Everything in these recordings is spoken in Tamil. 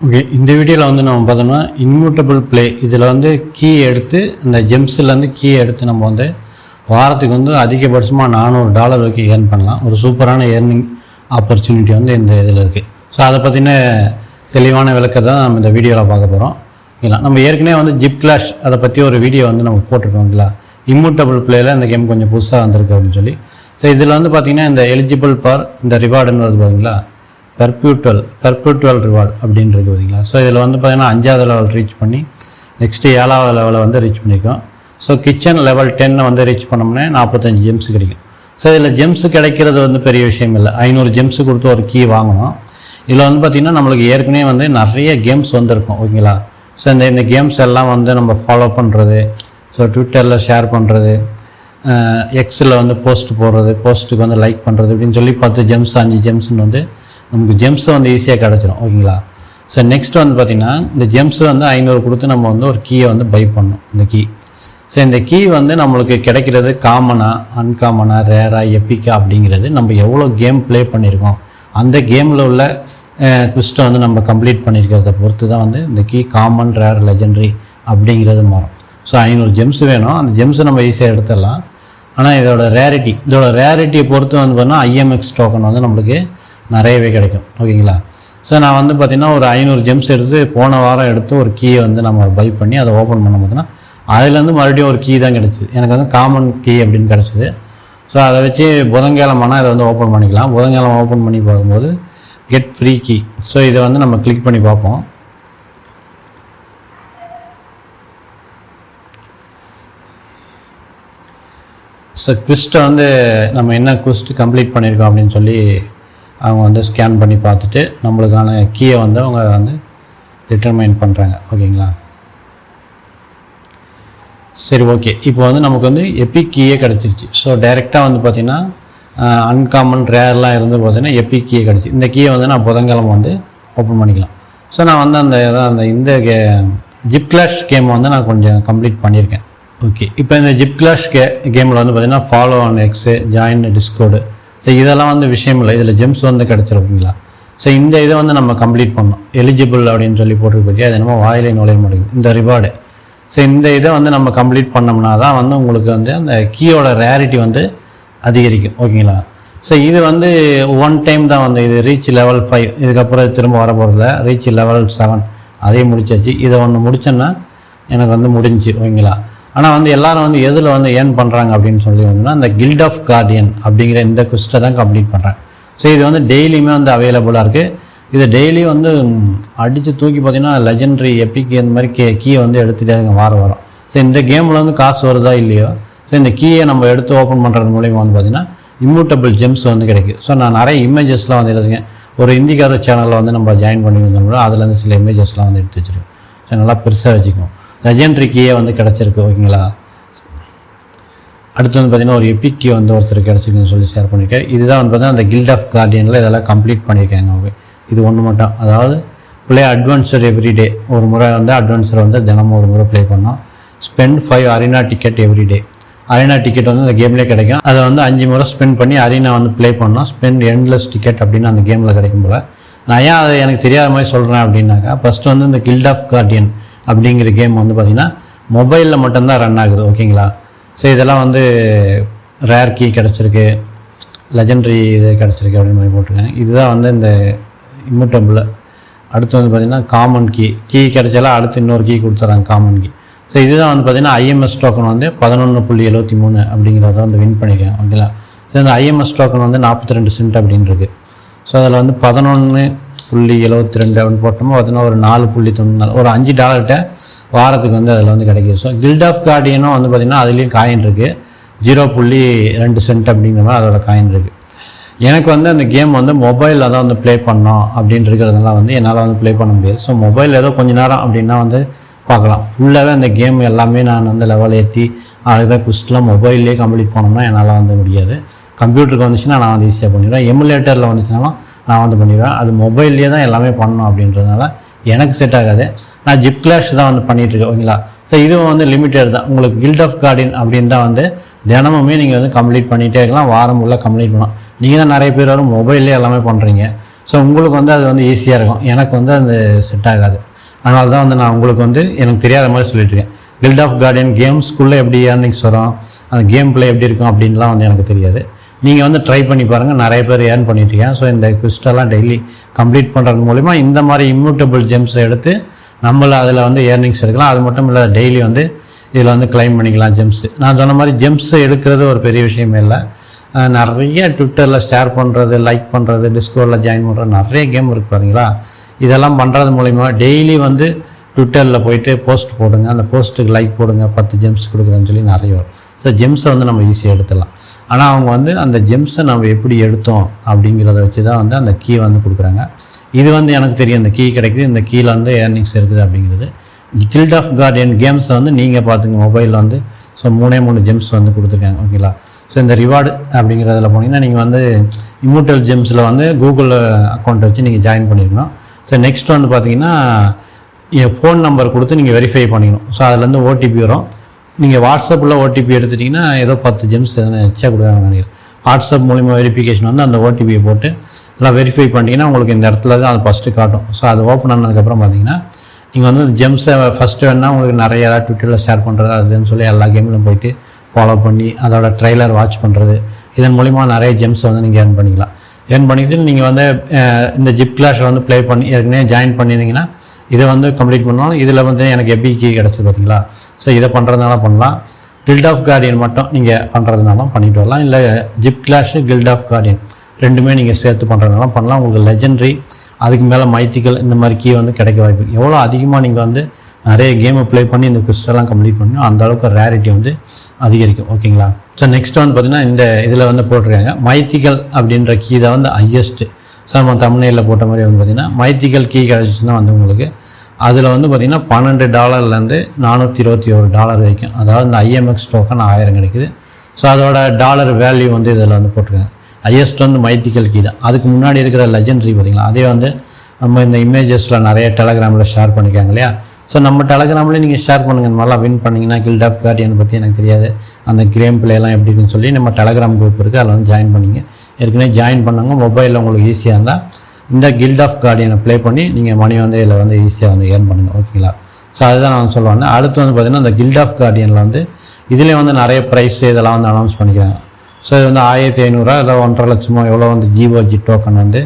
ஓகே, இந்த வீடியோவில் வந்து நம்ம பார்த்தோம்னா இன்மூட்டபிள் ப்ளே இதில் வந்து கீ எடுத்து இந்த ஜெம்ஸ்லேருந்து கீ எடுத்து நம்ம வந்து வாரத்துக்கு வந்து அதிகபட்சமாக $400 வரைக்கும் ஏர்ன் பண்ணலாம். ஒரு சூப்பரான ஏர்னிங் ஆப்பர்ச்சுனிட்டி வந்து இந்த இதில் இருக்குது. ஸோ அதை பற்றின தெளிவான விளக்கத்தை தான் நம்ம இந்த வீடியோவில் பார்க்க போகிறோம். ஓகேங்களா, நம்ம ஏற்கனவே வந்து ஜிப் கிளாஷ் அதை பற்றி ஒரு வீடியோ வந்து நம்ம போட்டிருக்கோங்களா, இன்மூட்டபிள் ப்ளேயில் இந்த கேம் கொஞ்சம் புதுசாக வந்திருக்கு அப்படின்னு சொல்லி. ஸோ இதில் வந்து பார்த்திங்கன்னா இந்த எலிஜிபிள் ஃபார் இந்த ரிவார்டுன்னு வருது பார்த்தீங்களா, பெர்பெட்டுவல் ரிவார்டு அப்படின்றது பார்த்தீங்களா. ஸோ இதில் வந்து பார்த்தீங்கன்னா 5வது லெவல் ரீச் பண்ணி நெக்ஸ்ட்டு 7வது லெவலை வந்து ரீச் பண்ணியிருக்கோம். ஸோ கிச்சன் லெவல் 10 வந்து ரீச் பண்ணோம்னா 45 ஜெம்ஸ் கிடைக்கும். ஸோ இதில் ஜெம்ஸ் கிடைக்கிறது வந்து பெரிய விஷயம் இல்லை. 500 ஜெம்ஸ் கொடுத்து ஒரு கீ வாங்கணும். இதில் வந்து பார்த்திங்கன்னா நம்மளுக்கு ஏற்கனவே வந்து நிறைய கேம்ஸ் வந்துருக்கும். ஓகேங்களா. ஸோ இந்த கேம்ஸ் எல்லாம் வந்து நம்ம ஃபாலோ பண்ணுறது, ஸோ ட்விட்டரில் ஷேர் பண்ணுறது, எக்ஸில் வந்து போஸ்ட் போடுறது, போஸ்ட்டுக்கு வந்து லைக் பண்ணுறது அப்படின்னு சொல்லி 10 ஜெம்ஸ் 5 ஜெம்ஸ்ன்னு வந்து நமக்கு ஜெம்ஸை வந்து ஈஸியாக கிடச்சிரும். ஓகேங்களா. ஸோ நெக்ஸ்ட் வந்து பார்த்திங்கன்னா இந்த ஜெம்ஸை வந்து 500 கொடுத்து நம்ம வந்து ஒரு கீயை வந்து பை பண்ணணும். இந்த கீ, ஸோ இந்த கீ வந்து நம்மளுக்கு கிடைக்கிறது காமனாக, அன்காமனாக, ரேராக, எப்பிக்கா அப்படிங்கிறது நம்ம எவ்வளோ கேம் ப்ளே பண்ணியிருக்கோம், அந்த கேமில் உள்ள குவிஸ்ட்டை வந்து நம்ம கம்ப்ளீட் பண்ணியிருக்கிறத பொறுத்து தான் வந்து இந்த கீ காமன், ரேர், லெஜெண்டரி அப்படிங்கிறது மாறும். ஸோ 500 ஜெம்ஸ் வேணும். அந்த ஜெம்ஸை நம்ம ஈஸியாக எடுத்துடலாம். ஆனால் இதோட ரேரிட்டியை பொறுத்து வந்து பார்த்தீங்கன்னா ஐஎம்எக்ஸ் டோக்கன் வந்து நம்மளுக்கு நிறையவே கிடைக்கும். ஓகேங்களா. ஸோ நான் வந்து பார்த்திங்கன்னா ஒரு 500 ஜெம்ஸ் எடுத்து போன வாரம் எடுத்து ஒரு கீயை வந்து நம்ம பை பண்ணி அதை ஓப்பன் பண்ண பார்த்தோன்னா அதுலேருந்து மறுபடியும் ஒரு கீ தான் கிடச்சிது. எனக்கு வந்து காமன் கீ அப்படின்னு கிடச்சிது. ஸோ அதை வச்சு புதன்கிழமைனா இதை வந்து ஓப்பன் பண்ணிக்கலாம். புதன்கிழமை ஓப்பன் பண்ணி பார்க்கும்போது கெட் ஃப்ரீ கீ. ஸோ இதை வந்து நம்ம கிளிக் பண்ணி பார்ப்போம். ஸோ குவிஸ்ட்டை வந்து நம்ம என்ன குவிஸ்ட் கம்ப்ளீட் பண்ணியிருக்கோம் அப்படின்னு சொல்லி அவங்க வந்து ஸ்கேன் பண்ணி பார்த்துட்டு நம்மளுக்கான கீயை வந்து அவங்க வந்து டிட்டர்மைன் பண்ணுறாங்க. ஓகேங்களா. சரி, ஓகே. இப்போ வந்து நமக்கு வந்து எபிக் கீயே கிடச்சிருச்சு. ஸோ டைரெக்டாக வந்து பார்த்திங்கன்னா அன்காமன், ரேர்லாம் இருந்து பார்த்தீங்கன்னா எபிக் கீயே கிடச்சி. இந்த கீயை வந்து நான் புதன்கிழமை வந்து ஓப்பன் பண்ணிக்கலாம். ஸோ நான் வந்து இந்த ஜிப் கிளாஷ் கேம் வந்து நான் கொஞ்சம் கம்ப்ளீட் பண்ணியிருக்கேன். ஓகே, இப்போ இந்த ஜிப் கிளாஷ் கேமில் வந்து பார்த்திங்கன்னா follow on X, join Discord, so இதெல்லாம் வந்து விஷயம் இல்லை. இதில் ஜெம்ஸ் வந்து கிடச்சிருக்கீங்களா. ஸோ இந்த இதை வந்து நம்ம கம்ப்ளீட் பண்ணோம். எலிஜிபிள் அப்படின்னு சொல்லி போட்டிருக்கோம். அது என்னமோ வாயிலே நுழைய மாட்டேங்குது இந்த ரிவார்டு. ஸோ இந்த இதை வந்து நம்ம கம்ப்ளீட் பண்ணோம்னா தான் வந்து உங்களுக்கு வந்து அந்த கீயோட ரேரிட்டி வந்து அதிகரிக்கும். ஓகேங்களா. ஸோ இது வந்து ஒன் டைம் தான் வந்து இது ரீச் லெவல் 5. இதுக்கப்புறம் திரும்ப வர போகிறதில்ல. ரீச் லெவல் 7 அதையும் முடிச்சாச்சு. இதை ஒன்று முடிச்சேன்னா எனக்கு வந்து முடிஞ்சு. ஓகேங்களா. ஆனால் வந்து எல்லோரும் வந்து எதில் வந்து ஏர்ன் பண்ணுறாங்க அப்படின்னு சொல்லி வந்தோம்னா இந்த கில்ட் ஆஃப் கார்டியன் அப்படிங்கிற இந்த குவிஸ்ட்டை தான் கம்ப்ளீட் பண்ணுறேன். ஸோ இது வந்து டெய்லியுமே வந்து அவைலபிளாக இருக்குது. இது டெய்லி வந்து அடித்து தூக்கி பார்த்திங்கன்னா லெஜெண்டரி, எப்பிக் இந்த மாதிரி கீயை வந்து எடுத்துகிட்டே இருங்க வாரம். ஸோ இந்த கேமில் வந்து காசு வருதா இல்லையோ, ஸோ இந்த கீயை நம்ம எடுத்து ஓப்பன் பண்ணுறது மூலிமா வந்து பார்த்திங்கன்னா இம்மூட்டபிள் ஜெம்ஸ் வந்து கிடைக்கும். ஸோ நான் நிறைய இமேஜஸ்லாம் வந்து எடுத்துக்கேன். ஒரு இந்திக்கார சேனலில் வந்து நம்ம ஜாயின் பண்ணி வந்தோம்னா அதுலேருந்து சில இமேஜஸ்லாம் வந்து எடுத்து வச்சுருக்கோம். ஸோ நல்லா பெருசாக வச்சுக்கோம். லெஜெண்டரி கீயே வந்து கிடச்சிருக்கு. ஓகேங்களா. அடுத்து வந்து பார்த்திங்கன்னா ஒரு எபிக் கீ வந்து ஒருத்தர் கிடச்சிருக்குன்னு சொல்லி ஷேர் பண்ணியிருக்கேன். இதுதான் வந்து பார்த்தீங்கன்னா அந்த கில்ட் ஆஃப் கார்டியனில் இதெல்லாம் கம்ப்ளீட் பண்ணியிருக்காங்க. ஓகே, இது ஒன்று மட்டும். அதாவது ப்ளே அட்வென்ச்சர் எவ்ரிடே, ஒரு முறை வந்து அட்வென்ச்சர் வந்து தினமும் ஒரு முறை ப்ளே பண்ணோம். Spend 5 arena ticket everyday. Arena ticket வந்து இந்த கேம்லேயே கிடைக்கும். அதை வந்து 5 முறை ஸ்பெண்ட் பண்ணி அரினா வந்து ப்ளே பண்ணோம். ஸ்பெண்ட் எண்ட்லெஸ் டிக்கெட் அப்படின்னு அந்த கேமில் கிடைக்கும் போல். நான் ஏன் அதை எனக்கு தெரியாத மாதிரி சொல்கிறேன் அப்படின்னாக்கா, ஃபஸ்ட்டு வந்து இந்த கில்ட் ஆஃப் கார்டியன் அப்படிங்கிற கேம் வந்து பார்த்திங்கன்னா மொபைலில் மட்டும்தான் ரன் ஆகுது. ஓகேங்களா. ஸோ இதெல்லாம் வந்து ரேர் கீ கிடச்சிருக்கு, லெஜெண்டரி இது கிடச்சிருக்கு அப்படின்னு மாதிரி போட்டிருக்கேன். இதுதான் வந்து இந்த இம்மூட்டபிள். அடுத்து வந்து பார்த்திங்கன்னா காமன் கீ கிடைச்சாலும் அடுத்து இன்னொரு கீ கொடுத்துட்றாங்க, காமன் கீ. ஸோ இதுதான் வந்து பார்த்திங்கன்னா ஐஎம்எஸ் டோக்கன் வந்து 11.73 அப்படிங்கிறத வந்து வின் பண்ணியிருக்கேன். ஓகேங்களா. ஸோ இந்த ஐஎம்எஸ் டோக்கன் வந்து 42 சென்ட் அப்படின்னு இருக்குது. ஸோ அதில் வந்து 11.72 அப்படின்னு போட்டோமோ பார்த்தீங்கன்னா ஒரு 4.94 ஒரு $5 வாரத்துக்கு வந்து அதில் வந்து கிடைக்கிது. ஸோ கில்ட் ஆஃப் கார்டியனும் வந்து பார்த்திங்கன்னா அதுலேயும் காயின் இருக்குது. 0.2 சென்ட் அப்படிங்கிற மாதிரி அதோட காயின் இருக்குது. எனக்கு வந்து அந்த கேம் வந்து மொபைலில் தான் வந்து ப்ளே பண்ணோம் அப்படின்னு இருக்கிறதுனால வந்து என்னால் வந்து ப்ளே பண்ண முடியாது. ஸோ மொபைல் ஏதோ கொஞ்சம் நேரம் அப்படின்னா வந்து பார்க்கலாம். ஃபுல்லாகவே அந்த கேம் எல்லாமே நான் வந்து லெவல் ஏற்றி அதுதான் குவிஸ்ட்லாம் மொபைல்லே கம்ப்ளீட் பண்ணோம்னா என்னால் வந்து முடியாது. கம்ப்யூட்டருக்கு வந்துச்சுன்னா நான் வந்து ஈஸியாக பண்ணிடுவேன். எமுலேட்டரில் வந்துச்சுனாலும் நான் வந்து பண்ணிடுவேன். அது மொபைல்லே தான் எல்லாமே பண்ணணும் அப்படின்றதுனால எனக்கு செட் ஆகாது. நான் ஜிப் கிளாஷ் தான் வந்து பண்ணிகிட்ருக்கேன். ஓகேங்களா. ஸோ இதுவும் வந்து லிமிட்டட் தான். உங்களுக்கு கில்ட் ஆஃப் கார்டியன் அப்படின்னு தான் வந்து தினமுமே நீங்கள் வந்து கம்ப்ளீட் பண்ணிகிட்டே இருக்கலாம். வாரம் ஃபுல்லாக கம்ப்ளீட் பண்ணலாம். நீங்கள் தான் நிறைய பேர் வரும் மொபைல்லே எல்லாமே பண்ணுறீங்க. ஸோ உங்களுக்கு வந்து அது வந்து ஈஸியாக இருக்கும், எனக்கு வந்து அது செட் ஆகாது. அதனால தான் வந்து நான் உங்களுக்கு வந்து எனக்கு தெரியாத மாதிரி சொல்லிட்டுருக்கேன். கில்ட் ஆஃப் கார்டியன் கேம்ஸ்க்குள்ளே எப்படி ஏர்னிங்ஸ் வரும், அந்த கேம் பிளே எப்படி இருக்கும் அப்படின்லாம் வந்து எனக்கு தெரியாது. நீங்கள் வந்து ட்ரை பண்ணி பாருங்கள், நிறைய பேர் ஏர்ன் பண்ணிட்டுருக்கேன். ஸோ இந்த குவிஸ்டெல்லாம் டெய்லி கம்ப்ளீட் பண்ணுறது மூலிமா இந்த மாதிரி இம்யூட்டபிள் ஜெம்ஸை எடுத்து நம்மளை அதில் வந்து ஏர்னிங்ஸ் எடுக்கலாம். அது மட்டும் இல்லை, டெய்லி வந்து இதில் வந்து கிளைம் பண்ணிக்கலாம் ஜெம்ஸு. நான் சொன்ன மாதிரி ஜெம்ஸை எடுக்கிறது ஒரு பெரிய விஷயமே இல்லை. நிறைய ட்விட்டரில் ஷேர் பண்ணுறது, லைக் பண்ணுறது, டிஸ்கோரில் ஜாயின் பண்ணுறது, நிறைய கேம் இருக்குது பாருங்களா. இதெல்லாம் பண்ணுறது மூலிமா டெய்லி வந்து ட்விட்டரில் போயிட்டு போஸ்ட் போடுங்க, அந்த போஸ்ட்டுக்கு லைக் போடுங்க, 10 ஜெம்ஸ் கொடுக்குறேன்னு சொல்லி நிறைய வரும். ஸோ ஜெம்ஸை வந்து நம்ம ஈஸியாக எடுத்துடலாம். ஆனால் அவங்க வந்து அந்த ஜெம்ஸை நம்ம எப்படி எடுத்தோம் அப்படிங்கிறத வச்சு தான் வந்து அந்த கீ வந்து கொடுக்குறாங்க. இது வந்து எனக்கு தெரியும், இந்த கீ கிடைக்குது, இந்த கீழே வந்து ஏர்னிங்ஸ் இருக்குது அப்படிங்கிறது. கில்ட் ஆஃப் கார்டியன் கேம்ஸை வந்து நீங்கள் பார்த்துங்க மொபைலில் வந்து. ஸோ 3 ஜெம்ஸ் வந்து கொடுத்துருக்காங்க, ஓகேங்களா. ஸோ இந்த ரிவார்டு அப்படிங்கிறதுல போனீங்கன்னா நீங்கள் வந்து இம்மூட்டல் ஜெம்ஸில் வந்து கூகுள் அக்கௌண்ட் வச்சு நீங்கள் ஜாயின் பண்ணியிருக்கணும். ஸோ நெக்ஸ்ட் வந்து பார்த்தீங்கன்னா ஃபோன் நம்பர் கொடுத்து நீங்கள் வெரிஃபை பண்ணிக்கணும். ஸோ அதுலேருந்து ஓடிபி வரும். நீங்கள் வாட்ஸ்அப்பில் ஓடிபி எடுத்துட்டிங்கன்னா ஏதோ 10 ஜெம்ஸ் எதனா எச்சா கொடுக்குறாங்க நினைக்கிறேன். வாட்ஸ்அப் மூலிமா வெரிஃபிகேஷன் வந்து அந்த ஓடிபியை போட்டு எல்லாம் வெரிஃபை பண்ணிட்டீங்கன்னா உங்களுக்கு இந்த இடத்துல தான் அது ஃபஸ்ட்டு காட்டும். ஸோ அது ஓப்பன் ஆனதுக்கப்புறம் பார்த்தீங்கன்னா நீங்கள் வந்து ஜெம்ஸை ஃபஸ்ட்டு வேணால் உங்களுக்கு நிறைய ஏதாவது ட்விட்டரில் ஷேர் பண்ணுறது அதுன்னு சொல்லி எல்லா கேம்லையும் போயிட்டு ஃபாலோ பண்ணி அதோட ட்ரெய்லர் வாட்ச் பண்ணுறது, இதன் மூலிமா நிறைய ஜெம்ஸை வந்து நீங்கள் ஏர்ன் பண்ணிக்கலாம். ஏர்ன் பண்ணிட்டு நீங்கள் வந்து இந்த ஜிப் கிளாஷை வந்து ப்ளே பண்ணி ஏற்கனவே ஜாயின் பண்ணியிருந்தீங்கன்னா இதை வந்து கம்ப்ளீட் பண்ணணும். இதில் வந்து எனக்கு எபி கீ கிடச்சி பார்த்தீங்களா. ஸோ இதை பண்ணுறதுனால பண்ணலாம். கில்ட் ஆஃப் கார்டியன் மட்டும் நீங்கள் பண்ணுறதுனாலும் பண்ணிட்டு வரலாம். இல்லை ஜிப் கிளாஷு கில்ட் ஆஃப் கார்டியன் ரெண்டுமே நீங்கள் சேர்த்து பண்ணுறதுனால பண்ணலாம். உங்களுக்கு லெஜெண்டரி, அதுக்கு மேலே மைத்திக்கல் இந்த மாதிரி கீ வந்து கிடைக்க வாய்ப்பு. எவ்வளோ அதிகமாக நீங்கள் வந்து நிறைய கேமை ப்ளே பண்ணி இந்த குவிஸ்டெல்லாம் கம்ப்ளீட் பண்ணணும், அந்த அளவுக்கு ரேரிட்டி வந்து அதிகரிக்கும், ஓகேங்களா. ஸோ நெக்ஸ்ட் வந்து பார்த்திங்கன்னா இந்த இதில் வந்து போட்டிருக்காங்க மைத்திக்கல் அப்படின்ற கீ தான் வந்து ஹையஸ்ட்டு. ஸோ நம்ம தமிழ்நெல்லில் போட்ட மாதிரி வந்து பார்த்திங்கன்னா மைத்திக்கல் கீ கிடச்சிச்சுன்னா வந்து உங்களுக்கு அதில் வந்து பார்த்திங்கன்னா $12 $421 வரைக்கும், அதாவது இந்த IMX டோக்கன் 1000 கிடைக்குது. ஸோ அதோட டாலர் வேல்யூ வந்து இதில் வந்து போட்டிருக்காங்க. ஹையஸ்ட் வந்து மைத்திக்கல் கீ தான். அதுக்கு முன்னாடி இருக்கிற லெஜெண்டரி பார்த்திங்களா, அதே வந்து நம்ம இந்த இமேஜஸில் நிறைய டெலகிராமில் ஷேர் பண்ணிக்காங்க இல்லையா. ஸோ நம்ம டெலகிராம்லேயே நீங்கள் ஷேர் பண்ணுங்கள், இந்த மாதிரிலாம் வின் பண்ணிங்கன்னா கில்ட் ஆஃப் கார்டியன் பற்றி எனக்கு தெரியாது, அந்த கேம் பிளேலாம் எப்படி இருக்குன்னு சொல்லி நம்ம டெலகிராம் குரூப் இருக்குது, அதில் வந்து ஜாயின் பண்ணிங்க. ஏற்கனவே ஜாயின் பண்ணாங்க, மொபைலில் உங்களுக்கு ஈஸியாக இருந்தால் இந்த கில்ட் ஆஃப் கார்டியனை ப்ளே பண்ணி நீங்கள் மணி வந்து இதில் வந்து ஈஸியாக வந்து ஏர்ன் பண்ணுங்கள், ஓகேங்களா. ஸோ அதுதான் நான் சொல்லுவேன். அடுத்து வந்து பார்த்திங்கன்னா இந்த கில்ட் ஆஃப் கார்டியனில் வந்து இதிலே வந்து நிறைய ப்ரைஸ் இதெல்லாம் வந்து அனௌன்ஸ் பண்ணிக்கிறாங்க. ஸோ இது வந்து 1500 இல்லை 1.5 லட்சமோ எவ்வளோ வந்து GOG டோக்கன் வந்து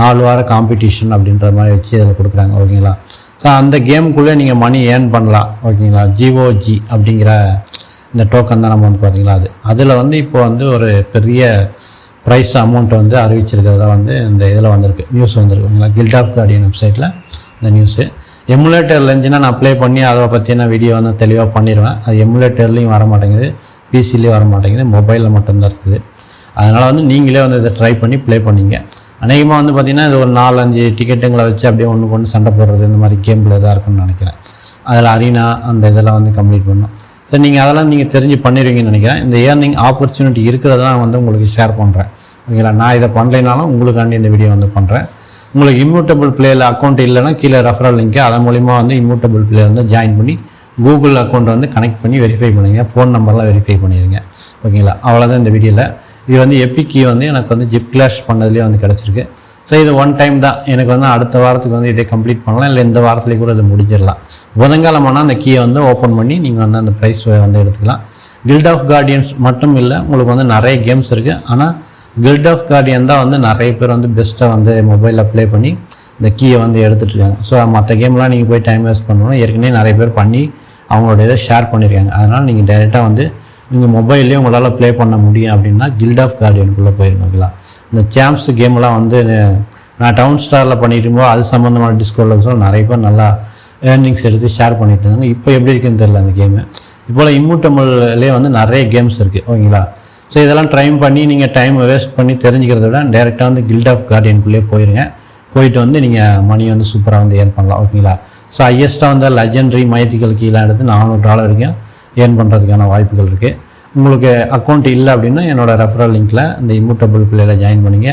4 வார காம்படிஷன் அப்படின்ற மாதிரி வச்சு இதில் கொடுக்குறாங்க, ஓகேங்களா. ஸோ அந்த கேமுக்குள்ளே நீங்கள் மணி ஏர்ன் பண்ணலாம், ஓகேங்களா. GOG அப்படிங்கிற இந்த டோக்கன் தான் நம்ம வந்து பார்த்திங்களா அதில் வந்து இப்போ வந்து ஒரு பெரிய ப்ரைஸ் அமௌண்ட் வந்து அறிவிச்சிருக்கிறதா வந்து இந்த இதில் வந்திருக்கு, நியூஸ் வந்திருக்கு, ஓகேங்களா. கில்ட் ஆஃப் கார்டியன் வெப்சைட்டில் இந்த நியூஸு. எமுலேட்டரில் இருந்துச்சுன்னா நான் ப்ளே பண்ணி அதை பற்றின வீடியோ வந்து தெளிவாக பண்ணிடுவேன். அது எமுலேட்டர்லேயும் வர மாட்டேங்குது, பிசிலேயும் வர மாட்டேங்குது, மொபைலில் மட்டும்தான் இருக்குது. அதனால் வந்து நீங்களே வந்து இதை ட்ரை பண்ணி ப்ளே பண்ணிங்க. அநேகமாக வந்து பார்த்திங்கன்னா இது ஒரு 4-5 டிக்கெட்டுங்களை வச்சு அப்படியே ஒன்று சண்டை போடுறது இந்த மாதிரி கேமில் தான் இருக்குன்னு நினைக்கிறேன். அதில் அரீனா அந்த இதெல்லாம் வந்து கம்ப்ளீட் பண்ணணும். ஸோ நீங்கள் அதெல்லாம் நீங்கள் தெரிஞ்சு பண்ணிடுவீங்கன்னு நினைக்கிறேன். இந்த ஏர்னிங் ஆப்பர்ச்சுனிட்டி இருக்கிறதான் வந்து உங்களுக்கு ஷேர் பண்ணுறேன், ஓகேங்களா. நான் இதை பண்ணலைனாலும் உங்களுக்காண்டி இந்த வீடியோ வந்து பண்ணுறேன். உங்களுக்கு இம்யூட்டபிள் பிளேயில் அக்கௌண்ட் இல்லைன்னா கீழே ரெஃபரல் லிங்க்கு, அதன் மூலிமா வந்து இம்யூட்டபிள் பிளே வந்து ஜாயின் பண்ணி கூகுள் அக்கௌண்ட் வந்து கனெக்ட் பண்ணி வெரிஃபை பண்ணுங்க, ஃபோன் நம்பர்லாம் வெரிஃபை பண்ணிடுங்க, ஓகேங்களா. அவ்வளோதான் இந்த வீடியோவில். இது வந்து எபிக் கீ வந்து எனக்கு வந்து ஜிப் கிளாஷ் பண்ணதுலேயே வந்து கிடச்சிருக்கு. ஸோ இது ஒன் டைம் தான், எனக்கு வந்து அடுத்த வாரத்துக்கு வந்து இதை கம்ப்ளீட் பண்ணலாம், இல்லை இந்த வாரத்துலேயே கூட இதை முடிஞ்சிடலாம். புதன்கிழமைனா அந்த கீயை வந்து ஓப்பன் பண்ணி நீங்கள் வந்து அந்த ப்ரைஸ் வந்து எடுத்துக்கலாம். கில்ட் ஆஃப் கார்டியன்ஸ் மட்டும் இல்லை, உங்களுக்கு வந்து நிறைய கேம்ஸ் இருக்குது. ஆனால் கில்ட் ஆஃப் கார்டியன் தான் வந்து நிறைய பேர் வந்து பெஸ்ட்டாக வந்து மொபைலில் ப்ளே பண்ணி இந்த கீயை வந்து எடுத்துகிட்ருக்காங்க. ஸோ மற்ற கேம்லாம் நீங்கள் போய் டைம் வேஸ்ட் பண்ணணும், ஏற்கனவே நிறைய பேர் பண்ணி அவங்களோட இதை ஷேர் பண்ணியிருக்காங்க. அதனால் நீங்கள் டைரெக்டாக வந்து நீங்கள் மொபைல்லேயே உங்களால் ப்ளே பண்ண முடியும் அப்படின்னா கில்ட் ஆஃப் கார்டியனுக்குள்ளே போயிருந்தீங்களா. இந்த சாம்ப்ஸ் கேம்லாம் வந்து நான் டவுன் ஸ்டாரில் பண்ணிட்டு இருக்கும்போது அது சம்மந்தமான டிஸ்கவுண்டில் நிறைய பேர் நல்லா ஏர்னிங்ஸ் எடுத்து ஷேர் பண்ணிட்டு இருந்தாங்க. இப்போ எப்படி இருக்குன்னு தெரியல அந்த கேமு. இப்போலாம் இம்யூட்டபிள்லேயே வந்து நிறைய கேம்ஸ் இருக்குது, ஓகேங்களா. ஸோ இதெல்லாம் ட்ரை பண்ணி நீங்கள் டைம் வேஸ்ட் பண்ணி தெரிஞ்சுக்கிறத விட டேரெக்டாக வந்து கில்ட் ஆஃப் கார்டியனுக்குள்ளே போயிருங்க. போயிட்டு வந்து நீங்கள் மணி வந்து சூப்பராக வந்து ஏர்ன் பண்ணலாம், ஓகேங்களா. ஸோ ஹையஸ்ட்டாக வந்து லெஜெண்டரி மைத்திக்கல் கீழே எடுத்து $400 வரைக்கும் ஏர்ன் பண்ணுறதுக்கான வாய்ப்புகள் இருக்குது. உங்களுக்கு அக்கௌண்ட் இல்லை அப்படின்னா என்னோடய ரெஃபரல் லிங்க்கில் இந்த இம்யூட்டபிள் பிளேயில் ஜாயின் பண்ணிங்க.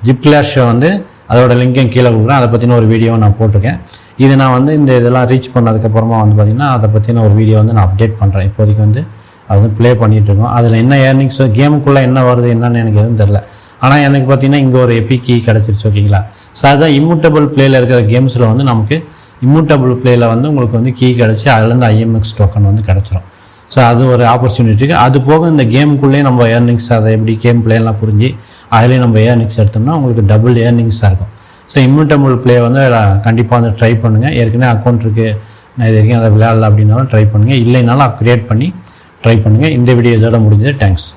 ஜிப் கிளாஷை வந்து அதோட லிங்க்கையும் கீழே கொடுக்குறேன், அதை பற்றின ஒரு வீடியோ நான் போட்டிருக்கேன். இது நான் வந்து இந்த இதெல்லாம் ரீச் பண்ணதுக்கப்புறமா வந்து பார்த்திங்கன்னா அதை பற்றின ஒரு வீடியோ வந்து நான் அப்டேட் பண்ணுறேன். இப்போதைக்கு வந்து அது வந்து ப்ளே பண்ணிகிட்ருக்கோம். அதில் என்ன ஏர்னிங்ஸோ கேமுக்குள்ளே என்ன வருது என்னன்னு எனக்கு எதுவும் தெரில. ஆனால் எனக்கு பார்த்தீங்கன்னா இங்கே ஒரு எபிக் கீ கிடச்சிருச்சு ஓகேங்களா. ஸோ அதுதான் இம்யூட்டபிள் பிளேயில் இருக்கிற கேம்ஸில் வந்து நமக்கு இம்யூட்டபிள் பிளேயில் வந்து உங்களுக்கு வந்து கீ கிடச்சி அதுலேருந்து ஐஎம்எக்ஸ் டோக்கன் வந்து கிடச்சிரும். ஸோ அது ஒரு ஆப்பர்ச்சுனிட்டி இருக்குது. அது போக இந்த கேமுக்குள்ளேயே நம்ம ஏர்னிங்ஸ் அதை எப்படி கேம் பிளேலாம் புரிஞ்சு அதிலே நம்ம ஏர்னிங்ஸ் எடுத்தோம்னா உங்களுக்கு டபுள் ஏர்னிங்ஸாக இருக்கும். ஸோ இம்யூட்டபிள் பிளே வந்து கண்டிப்பாக வந்து ட்ரை பண்ணுங்கள். ஏற்கனவே அக்கௌண்ட் இருக்குது, நான் இது வரைக்கும் அதை விளையாடல அப்படின்னாலும் ட்ரை பண்ணுங்கள். இல்லைனாலும் க்ரியேட் பண்ணி ட்ரை பண்ணுங்கள். இந்த வீடியோ இதோட முடிஞ்சது. தேங்க்ஸ்.